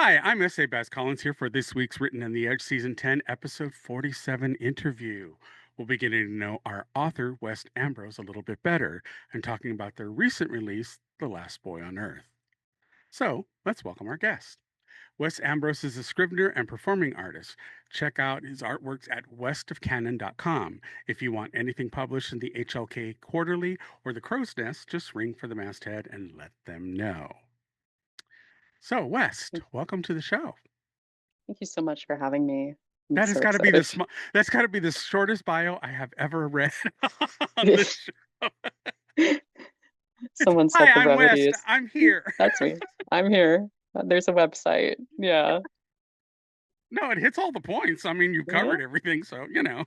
Hi, I'm S.A. Baz Collins here for this week's Written on the Edge Season 10, Episode 47 interview. We'll be getting to know our author, Wes Ambrose, a little bit better and talking about their recent release, The Last Boy on Earth. So, let's welcome our guest. Wes Ambrose is a scrivener and performing artist. Check out his artworks at westofcanon.com. If you want anything published in the HLK Quarterly or the Crow's Nest, just ring for the masthead and let them know. So, West, welcome to the show. Thank you so much for having me. I'm That has so got to be the excited. that's got to be the shortest bio I have ever read on this show. It's Someone hi, said the I'm brevity West. is I'm here. that's me. I'm here. There's a website. Yeah. No, it hits all the points. I mean, you've Yeah, covered everything, so you know.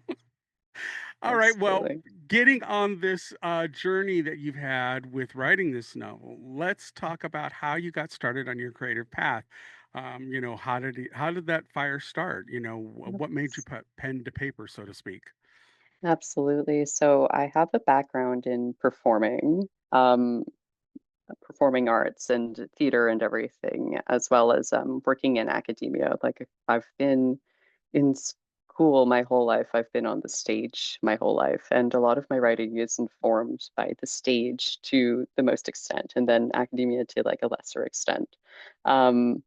All right. Well, absolutely. getting on this journey that you've had with writing this novel, let's talk about how you got started on your creative path. How did that fire start? What made you put pen to paper, so to speak? Absolutely. So I have a background in performing arts and theater and everything, as well as working in academia. Like I've been in school my whole life. I've been on the stage my whole life, and a lot of my writing is informed by the stage to the most extent, and then academia to like a lesser extent. Um,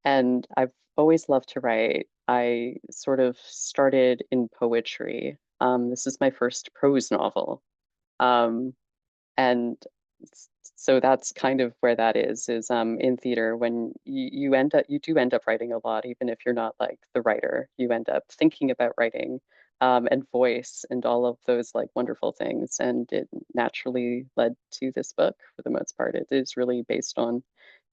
and I've always loved to write. I sort of started in poetry. This is my first prose novel. Um, and so that's kind of where that is in theater when you do end up writing a lot, even if you're not like the writer, you end up thinking about writing and voice and all of those like wonderful things. And it naturally led to this book for the most part. It is really based on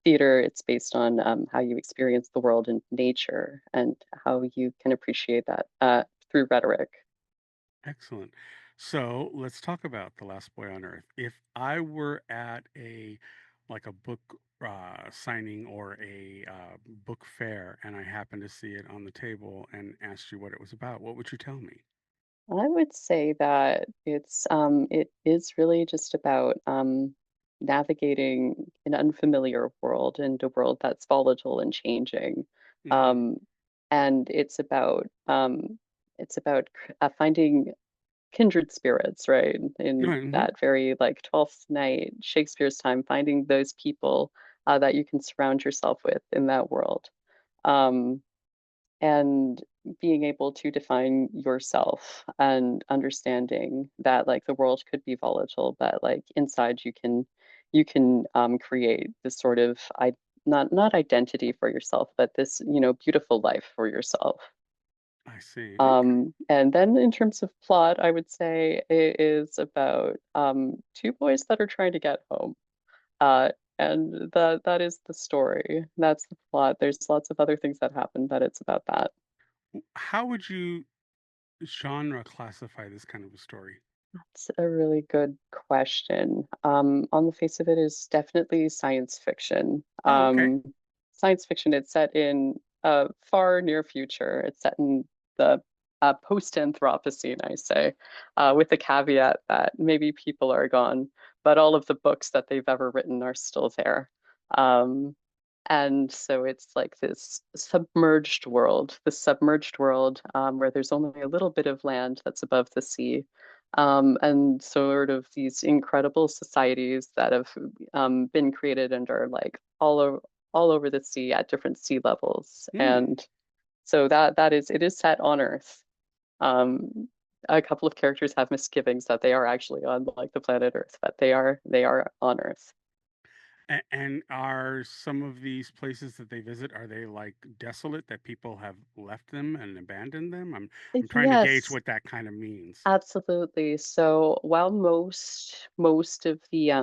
theater. It's based on how you experience the world and nature and how you can appreciate that through rhetoric. Excellent. So let's talk about The Last Boy on Earth. If I were at a book signing or a book fair and I happened to see it on the table and asked you what it was about, what would you tell me? I would say that it is really just about navigating an unfamiliar world and a world that's volatile and changing. Hmm. Um, and it's about finding kindred spirits, right? In Hmm. that very like 12th night, Shakespeare's time, finding those people that you can surround yourself with in that world. Um, and being able to define yourself and understanding that like the world could be volatile, but like inside you can create this sort of I not identity for yourself, but this, beautiful life for yourself. I see. Okay. And then in terms of plot, I would say it is about two boys that are trying to get home. Uh, and that is the story. That's the plot. There's lots of other things that happen, but it's about that. How would you genre classify this kind of a story? It's a really good question. On the face of it is definitely science fiction. Oh, okay. Science fiction, it's set in a far near future. It's set in the post-Anthropocene, I say, with the caveat that maybe people are gone, but all of the books that they've ever written are still there. Um, and so it's like this submerged world where there's only a little bit of land that's above the sea. And sort of these incredible societies that have been created and are like all over the sea at different sea levels. Hmm. And so it is set on Earth. Um, a couple of characters have misgivings that they are actually on like the planet Earth, but they are on Earth. And are some of these places that they visit, are they like desolate that people have left them and abandoned them? I'm trying to gauge Yes, what that kind of means. absolutely. So while most of the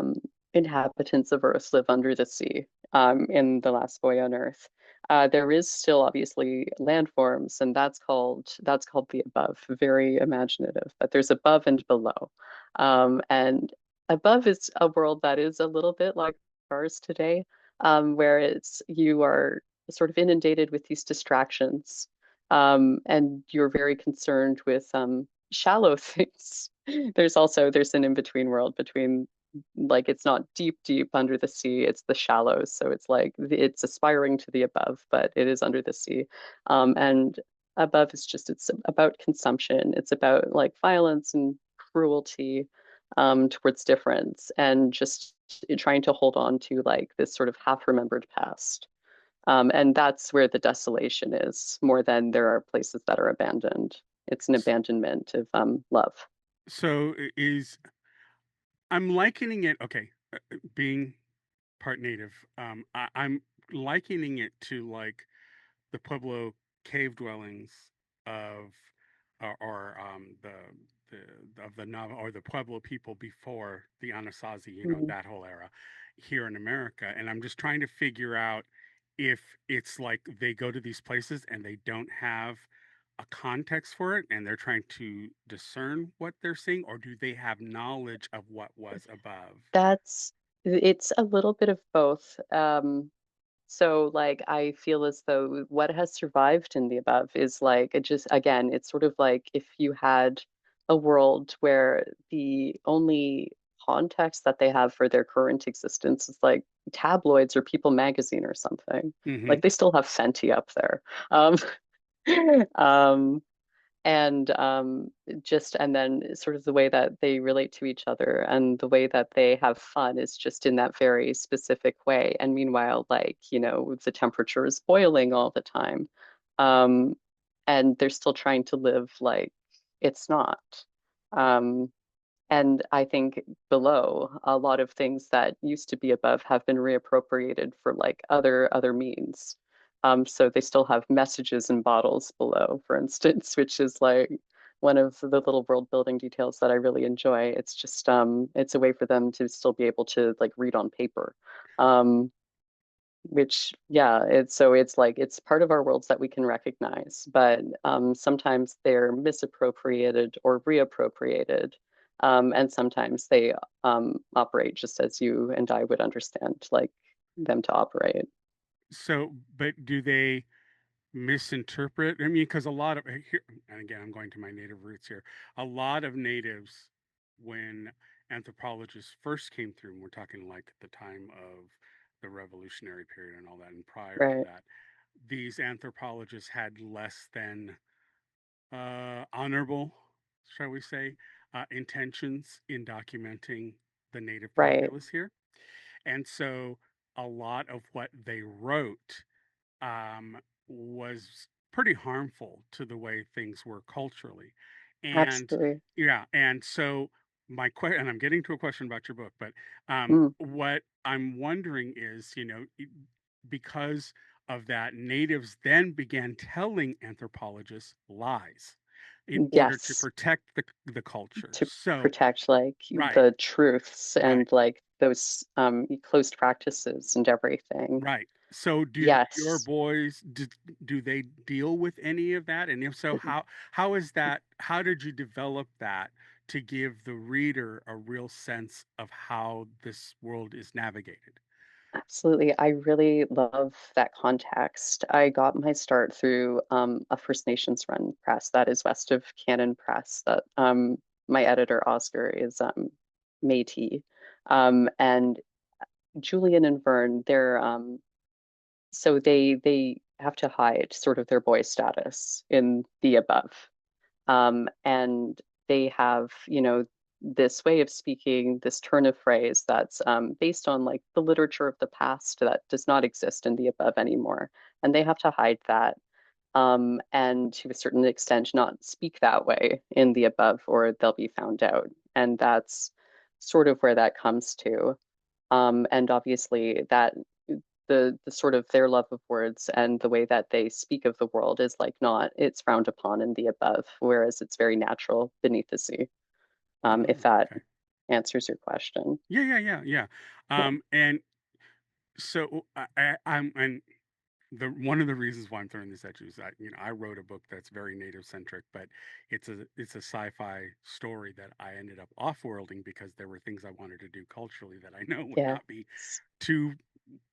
inhabitants of Earth live under the sea, in The Last Boy on Earth, there is still obviously landforms, and that's called the above. Very imaginative, but there's above and below. And above is a world that is a little bit like ours today, where you are sort of inundated with these distractions. And you're very concerned with shallow things. There's an in-between world between like it's not deep, deep under the sea. It's the shallows. So it's like it's aspiring to the above, but it is under the sea. And above is just it's about consumption. It's about like violence and cruelty towards difference and just trying to hold on to like this sort of half-remembered past. And that's where the desolation is, more than there are places that are abandoned. It's an abandonment of love. So is I'm likening it, okay, being part native, I'm likening it to like the Pueblo cave dwellings of, or the of the Navajo or the Pueblo people before the Anasazi, Mhm. that whole era here in America. And I'm just trying to figure out if it's like they go to these places and they don't have a context for it and they're trying to discern what they're seeing, or do they have knowledge of what was above? That's it's a little bit of both. So like I feel as though what has survived in the above is like it just again, it's sort of like if you had a world where the only context that they have for their current existence is like tabloids or People magazine or something. Hmm. Like they still have Fenty up there. Um, um, and just and then sort of the way that they relate to each other and the way that they have fun is just in that very specific way. And meanwhile, like, the temperature is boiling all the time. Um, and they're still trying to live like it's not. Um, and I think below, a lot of things that used to be above have been reappropriated for like other means. So they still have messages in bottles below, for instance, which is like one of the little world building details that I really enjoy. It's just it's a way for them to still be able to like read on paper. Um, which yeah, it's like it's part of our worlds that we can recognize, but sometimes they're misappropriated or reappropriated, and sometimes they operate just as you and I would understand like them to operate. So, but do they misinterpret? I mean, because a lot of here, and again, I'm going to my native roots here. A lot of natives, when anthropologists first came through, and we're talking like the time of the Revolutionary period and all that, and prior to Right, that, these anthropologists had less than honorable, shall we say, intentions in documenting the native right, populace here. And so a lot of what they wrote was pretty harmful to the way things were culturally. And absolutely. yeah, and so my question, and I'm getting to a question about your book, but Mm, what I'm wondering is, because of that, natives then began telling anthropologists lies in order to yes, protect the culture. to So, protect like right, the truths right. and like those closed practices and everything. Right. So do your Yes. boys do they deal with any of that? And if so, how is that how did you develop that to give the reader a real sense of how this world is navigated? Absolutely. I really love that context. I got my start through a First Nations run press that is west of Cannon Press that my editor Oscar is Métis. And Julian and Vern, so they have to hide sort of their boy status in the above. And they have, this way of speaking, this turn of phrase that's based on like the literature of the past that does not exist in the above anymore. And they have to hide that. And to a certain extent, not speak that way in the above, or they'll be found out. And that's sort of where that comes to. And obviously, that the sort of their love of words and the way that they speak of the world is like not it's frowned upon in the above, whereas it's very natural beneath the sea. If Oh, that okay. answers your question. Yeah, yeah, yeah, yeah. Yeah, And so I'm and the one of the reasons why I'm throwing this at you is that I wrote a book that's very native centric, but it's a sci-fi story that I ended up off-worlding because there were things I wanted to do culturally that I know would yeah, not be too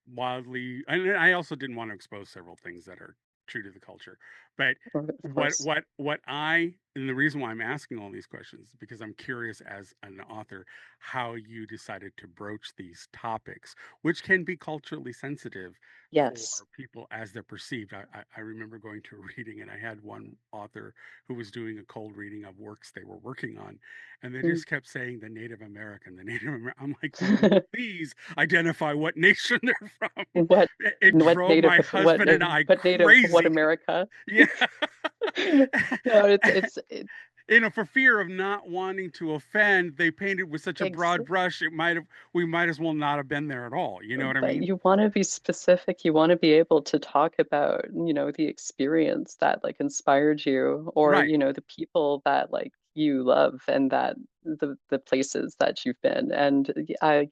wildly, and I also didn't want to expose several things that are true to the culture. But of course. what I and the reason why I'm asking all these questions is because I'm curious as an author how you decided to broach these topics, which can be culturally sensitive Yes. for people as they're perceived. I remember going to a reading and I had one author who was doing a cold reading of works they were working on, and they Mm. just kept saying the Native American, the Native American. I'm like, would you please identify what nation they're from? What It drove my husband and I what native what crazy. America? Yeah. No, it's For fear of not wanting to offend, they painted with such a ex broad brush. We might as well not have been there at all. You know what I but mean? you want to be specific. You want to be able to talk about, the experience that like inspired you, or, Right. the people that like you love, and that the places that you've been. And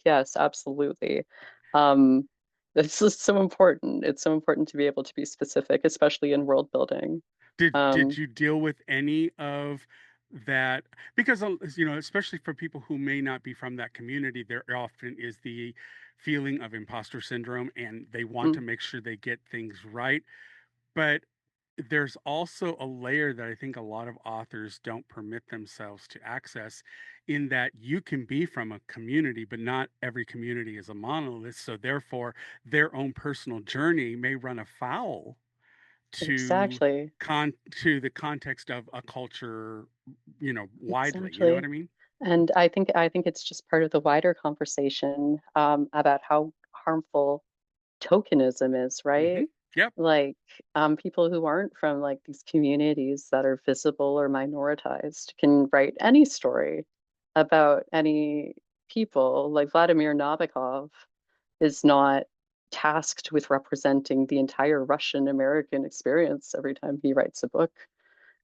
yes, absolutely. Um, this is so important. It's so important to be able to be specific, especially in world building. Did Um, you deal with any of that? Because especially for people who may not be from that community, there often is the feeling of imposter syndrome, and they want mm, to make sure they get things right. But there's also a layer that I think a lot of authors don't permit themselves to access, in that you can be from a community, but not every community is a monolith. So therefore, their own personal journey may run afoul to exactly. to the context of a culture, widely. You know what Exactly. I mean? And I think it's just part of the wider conversation about how harmful tokenism is, Hmm. right? Yep. Like people who aren't from like these communities that are visible or minoritized can write any story about any people. Like Vladimir Nabokov is not tasked with representing the entire Russian American experience every time he writes a book.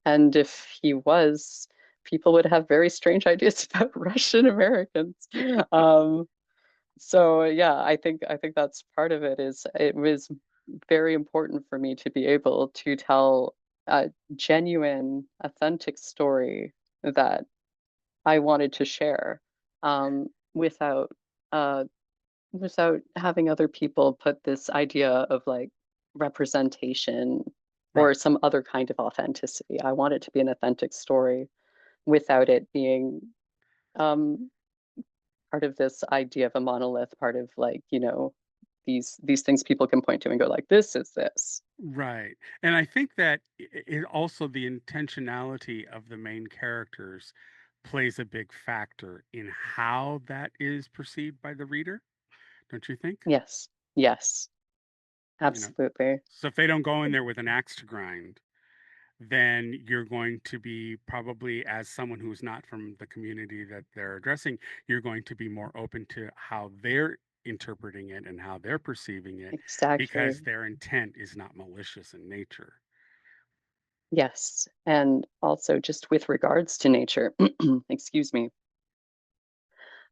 And if he was, people would have very strange ideas about Russian Americans. Um, so yeah, I think that's part of it. Is it was very important for me to be able to tell a genuine, authentic story that I wanted to share, without uh, without having other people put this idea of like representation or Right. some other kind of authenticity. I want it to be an authentic story without it being um, part of this idea of a monolith, part of like, these things people can point to and go like, this is this. Right. And I think that it also, the intentionality of the main characters plays a big factor in how that is perceived by the reader, don't you think? Yes, yes, You know, absolutely. so if they don't go in there with an axe to grind, then you're going to be, probably as someone who's not from the community that they're addressing, you're going to be more open to how they're interpreting it and how they're perceiving it, because Exactly. their intent is not malicious in nature. Yes. And also just with regards to nature, excuse me,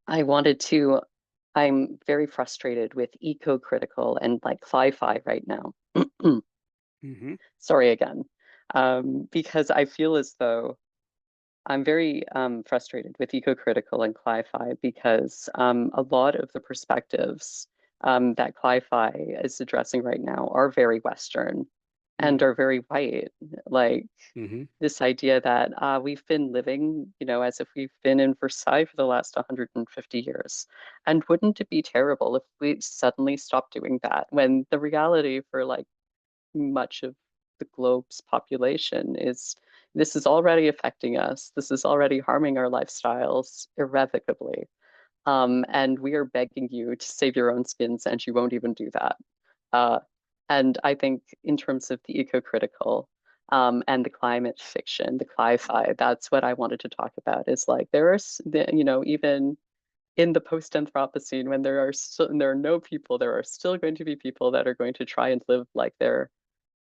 I wanted to, I'm very frustrated with eco-critical and like sci-fi right now. Hmm. Sorry again. Because I feel as though I'm very frustrated with eco-critical and cli-fi because a lot of the perspectives that cli-fi is addressing right now are very Western and Hmm. are very white. Like Hmm. this idea that we've been living, as if we've been in Versailles for the last 150 years. And wouldn't it be terrible if we suddenly stopped doing that when the reality for like much of the globe's population is this is already affecting us. This is already harming our lifestyles irrevocably. And we are begging you to save your own skins, and you won't even do that. Uh, and I think in terms of the eco-critical and the climate fiction, the cli-fi, that's what I wanted to talk about. Is like there are, even in the post-Anthropocene, when there are no people, there are still going to be people that are going to try and live like they're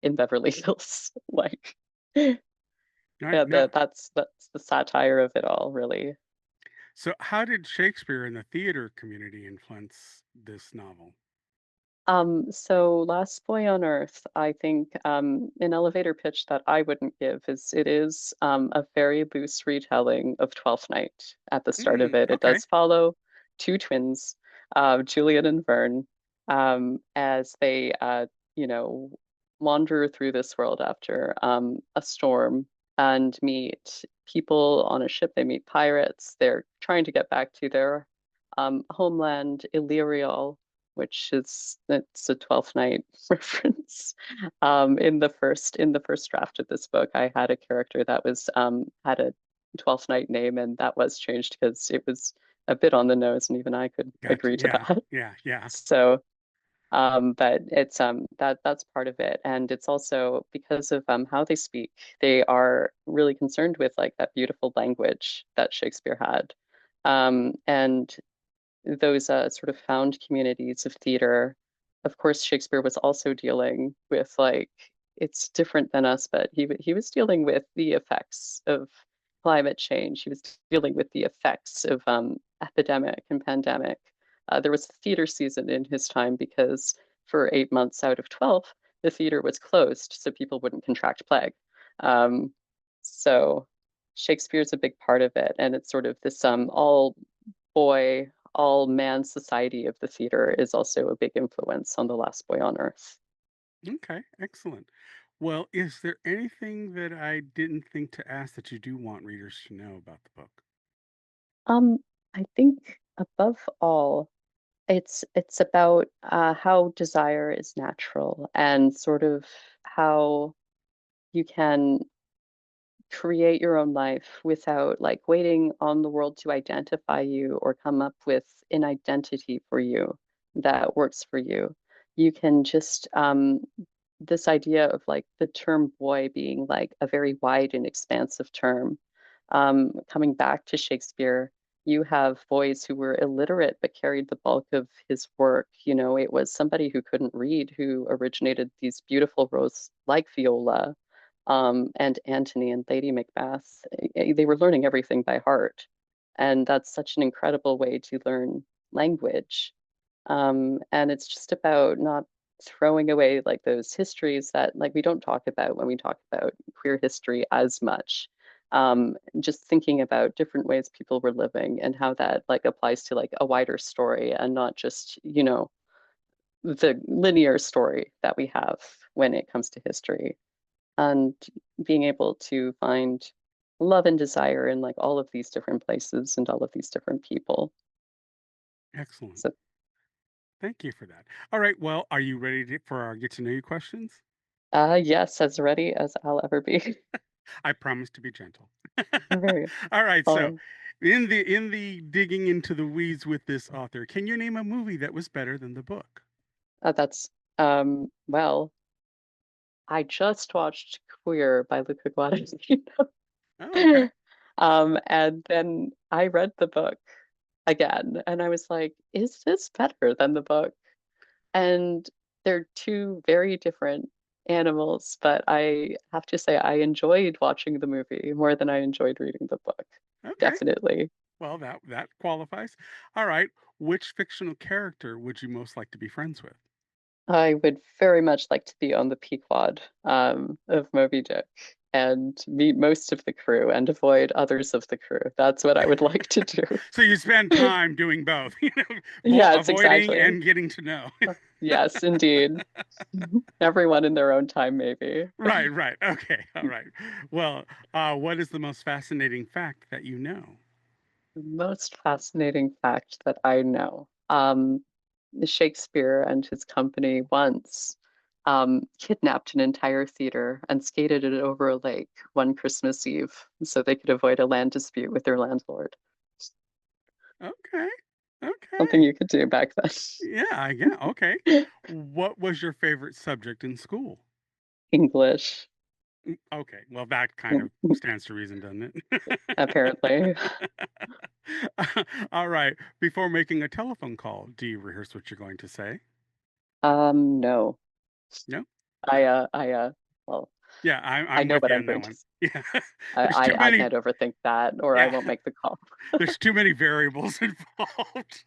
in Beverly Hills. Like, yeah, Right. No. that's the satire of it all, really. So, how did Shakespeare and the theater community influence this novel? So Last Boy on Earth, I think an elevator pitch that I wouldn't give is it is a very loose retelling of Twelfth Night at the start of Mm, it. It okay. does follow two twins, Julian and Vern, as they, you know, wander through this world after a storm and meet people on a ship. They meet pirates. They're trying to get back to their homeland, Illyrial, which is it's a 12th Night reference. In the first draft of this book, I had a character that was had a 12th Night name, and that was changed because it was a bit on the nose, and even I could Gotcha. agree to Yeah. that. Yeah. Yeah. So but it's that's part of it. And it's also because of how they speak, they are really concerned with like that beautiful language that Shakespeare had. And those sort of found communities of theater. Of course, Shakespeare was also dealing with like it's different than us, but he was dealing with the effects of climate change. He was dealing with the effects of epidemic and pandemic. There was a theater season in his time because for 8 months out of 12, the theater was closed so people wouldn't contract plague. Um, so Shakespeare's a big part of it, and it's sort of this all boy, all man society of the theater is also a big influence on The Last Boy on Earth. Okay. Excellent. Well, is there anything that I didn't think to ask that you do want readers to know about the book? Um, I think above all, it's about how desire is natural and sort of how you can create your own life without like waiting on the world to identify you or come up with an identity for you that works for you. You can just this idea of like the term boy being like a very wide and expansive term. Coming back to Shakespeare, you have boys who were illiterate but carried the bulk of his work. You know, it was somebody who couldn't read who originated these beautiful roles like Viola, and Antony and Lady Macbeth. They were learning everything by heart. And that's such an incredible way to learn language. And it's just about not throwing away like those histories that like we don't talk about when we talk about queer history as much. Just thinking about different ways people were living and how that like applies to like a wider story and not just, you know, the linear story that we have when it comes to history and being able to find love and desire in like all of these different places and all of these different people. Excellent. So, Thank you for that. All right. Well, are you ready for our get to know you questions? yes, as ready as I'll ever be. I promise to be gentle. Very All right. So, fine. in the digging into the weeds with this author, can you name a movie that was better than the book? That's well, I just watched Queer by Luca Guadagnino. Oh, okay. And then I read the book again, and I was like, is this better than the book? And they're two very different animals, but I have to say I enjoyed watching the movie more than I enjoyed reading the book. Okay. Definitely. Well, that qualifies. All right. Which fictional character would you most like to be friends with? I would very much like to be on the Pequod of Moby Dick and meet most of the crew and avoid others of the crew. That's what I would like to So you spend do. time doing both, Yes, avoiding exactly. and getting to know. Yes, indeed. Everyone in their own time, maybe. Right, right. Okay, all right. Well, what is the most fascinating fact that you know? The most fascinating fact that I know. Shakespeare and his company once kidnapped an entire theater and skated it over a lake one Christmas Eve so they could avoid a land dispute with their landlord. Okay, Something okay. you could do back Yeah, yeah, okay. then. What was your favorite subject in school? English, Okay, well, that kind of stands to reason, doesn't it? apparently. All right. Before making a telephone call, do you rehearse what you're going to say? No. No? I uh I uh well, Yeah, I I'm know with what you I'm on that going to one. say. Yeah. I, There's too I many. can't overthink that or I Yeah. won't make the call. There's too many variables involved.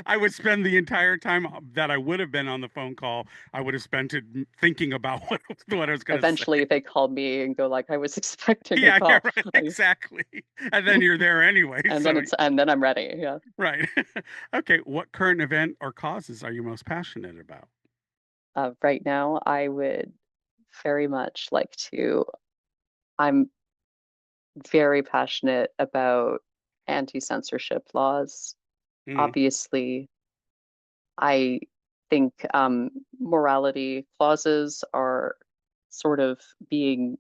I would spend the entire time that I would have been on the phone call, I would have spent it thinking about what I was going to say. Eventually they call me and go like I was expecting a Yeah, yeah, call. right. Exactly. And then you're there anyway. So, And then I'm ready. Yeah. right. Okay. What current event or causes are you most passionate about? Right now I would very much like to I'm very passionate about anti-censorship laws. Mm, Obviously, I think morality clauses are sort of being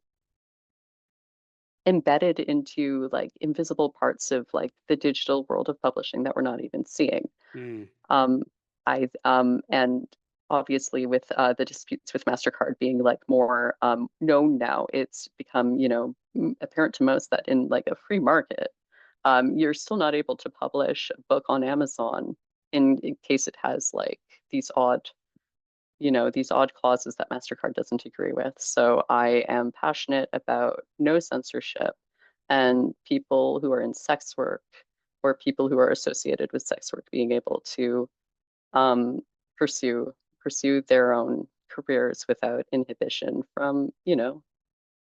embedded into like invisible parts of like the digital world of publishing that we're not even seeing. mm, Um, and obviously with the disputes with MasterCard being like more known now, it's become, apparent to most that in like a free market, you're still not able to publish a book on Amazon in case it has like these odd, these odd clauses that MasterCard doesn't agree with. So I am passionate about no censorship and people who are in sex work or people who are associated with sex work being able to um, pursue their own careers without inhibition from,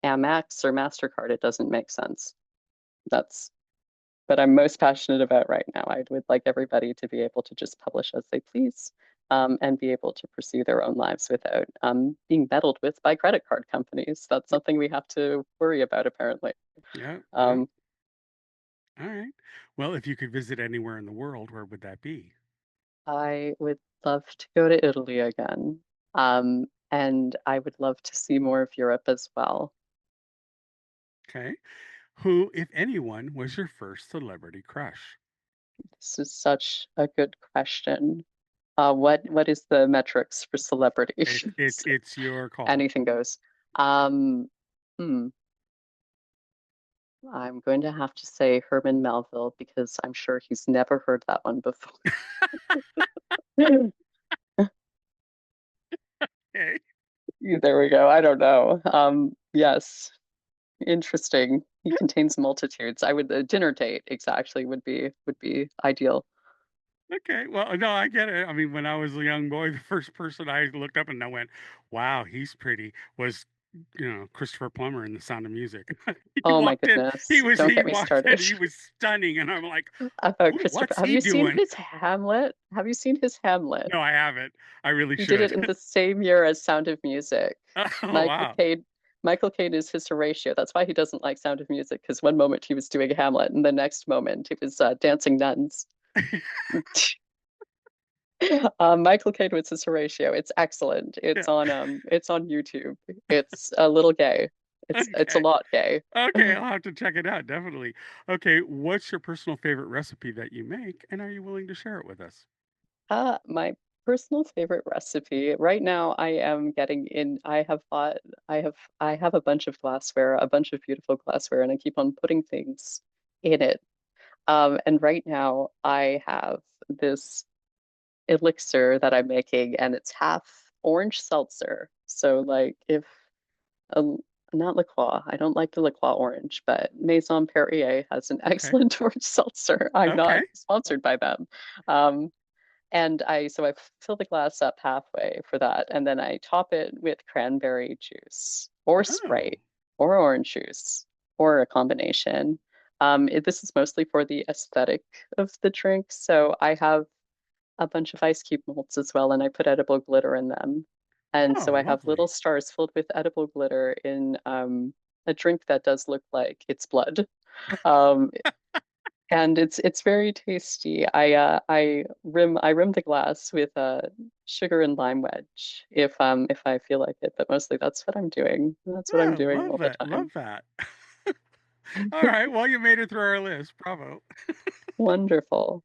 Amex or MasterCard. It doesn't make sense. That's what I'm most passionate about right now. I would like everybody to be able to just publish as they please, and be able to pursue their own lives without being meddled with by credit card companies. That's something we have to worry about, apparently. yeah, yeah. Um, All right. Well, if you could visit anywhere in the world, where would that be? I would love to go to Italy again. And I would love to see more of Europe as well. Okay. Who, if anyone, was your first celebrity crush? This is such a good question. What is the metrics for celebrity? It's your call. Anything goes. Um, hmm. I'm going to have to say Herman Melville because I'm sure he's never heard that one before. Okay. There we go. I don't know. Yes, interesting. He contains multitudes. I would a dinner date exactly would be ideal. Okay. Well, no, I get it. I mean, when I was a young boy, the first person I looked up and I went, "Wow, he's pretty," was Christopher Plummer in The Sound of Music. He Oh my walked in. goodness. Don't He get me walked in. started. He was stunning, and I'm like, About Christopher. What's Have he you seen doing?" his Hamlet? Have you seen his Hamlet? No, I haven't. I really He did it should. in the same year as Sound of Music. Oh Michael wow. Caine, Michael Caine is his Horatio. That's why he doesn't like Sound of Music, because one moment he was doing Hamlet, and the next moment he was dancing nuns. Michael Caine was his Horatio. It's excellent. Yeah. It's on YouTube. It's a little gay. It's a Okay. lot gay. Okay, I'll have to check it out, definitely. Okay, what's your personal favorite recipe that you make, and are you willing to share it with us? My personal favorite recipe right now, I am getting in. I have a bunch of glassware, a bunch of beautiful glassware, and I keep on putting things in it. And right now, I have this elixir that I'm making, and it's half orange seltzer. So, like, if a, not La Croix, I don't like the La Croix orange, but Maison Perrier has an Okay. excellent orange seltzer. I'm Okay. not sponsored by them. Um, so I fill the glass up halfway for that, and then I top it with cranberry juice or Oh. Sprite or orange juice or a combination. This is mostly for the aesthetic of the drink. So I have a bunch of ice cube molds as well, and I put edible glitter in them. And Oh, so I have little lovely. stars filled with edible glitter in a drink that does look like it's blood. Um, and it's very tasty. I rim the glass with sugar and lime wedge if I feel like it, but mostly that's what I'm doing. That's what I'm Oh, doing love all the that. Love time. that. All right. Well, you made it through our list. Bravo. Wonderful.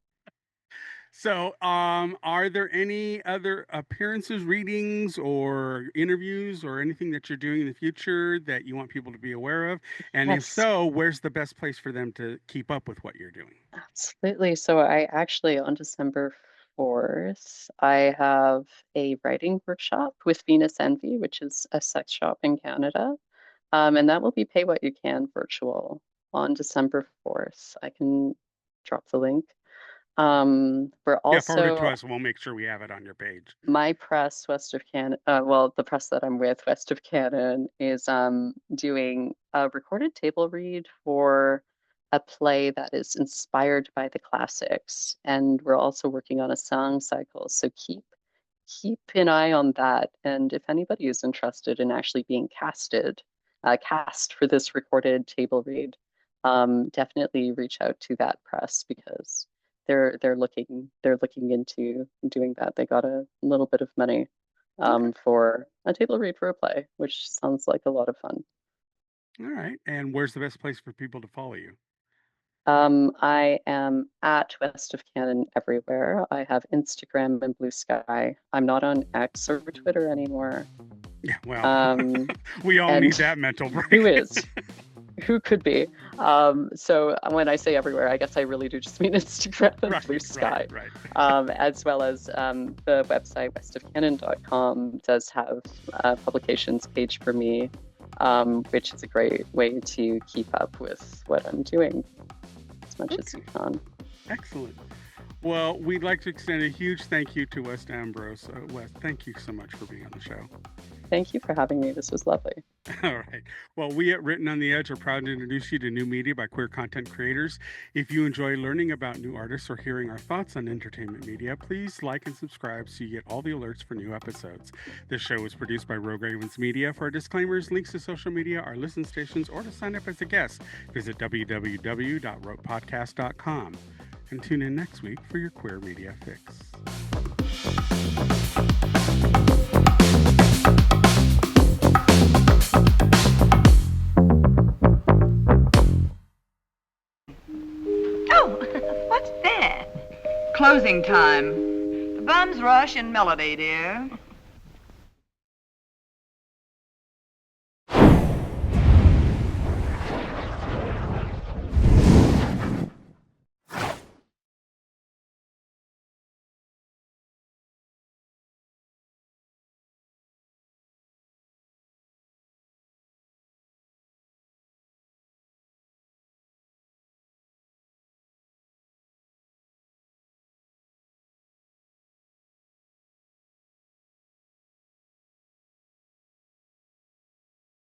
So, are there any other appearances, readings, or interviews, or anything that you're doing in the future that you want people to be aware of? And if Yes, so, where's the best place for them to keep up with what you're doing? absolutely. So I actually on December 4th, I have a writing workshop with Venus Envy, which is a sex shop in Canada. And that will be pay what you can virtual on December 4th. I can drop the link. We're Yeah, forward it to also us, and we'll make sure we have it on your page. my press west of Canada, well, the press that I'm with west of Canada is doing a recorded table read for a play that is inspired by the classics, and we're also working on a song cycle. So keep an eye on that, and if anybody is interested in actually being casted cast for this recorded table read, definitely reach out to that press because they're looking into doing that. They got a little bit of money Okay. for a table read for a play, which sounds like a lot of fun. All right. And where's the best place for people to follow you? I am at West of Cannon everywhere. I have Instagram and Blue Sky. I'm not on X or Twitter anymore. Yeah, well, Um, we all need and that mental who break. is? Who could be? So when I say everywhere, I guess I really do just mean Instagram and Right, Blue right, Sky, right. as well as the website westofcanon.com does have a publications page for me, which is a great way to keep up with what I'm doing as much as you Okay, can. excellent. Well, we'd like to extend a huge thank you to West Ambrose. West, thank you so much for being on the show. Thank you for having me. This was lovely. All right. Well, we at Written on the Edge are proud to introduce you to new media by queer content creators. If you enjoy learning about new artists or hearing our thoughts on entertainment media, please like and subscribe so you get all the alerts for new episodes. This show is produced by Rogue Ravens Media. For our disclaimers, links to social media, our listen stations, or to sign up as a guest, visit www.rotepodcast.com. And tune in next week for your queer media fix. Oh, what's that? Closing time. The bums rush in melody, dear.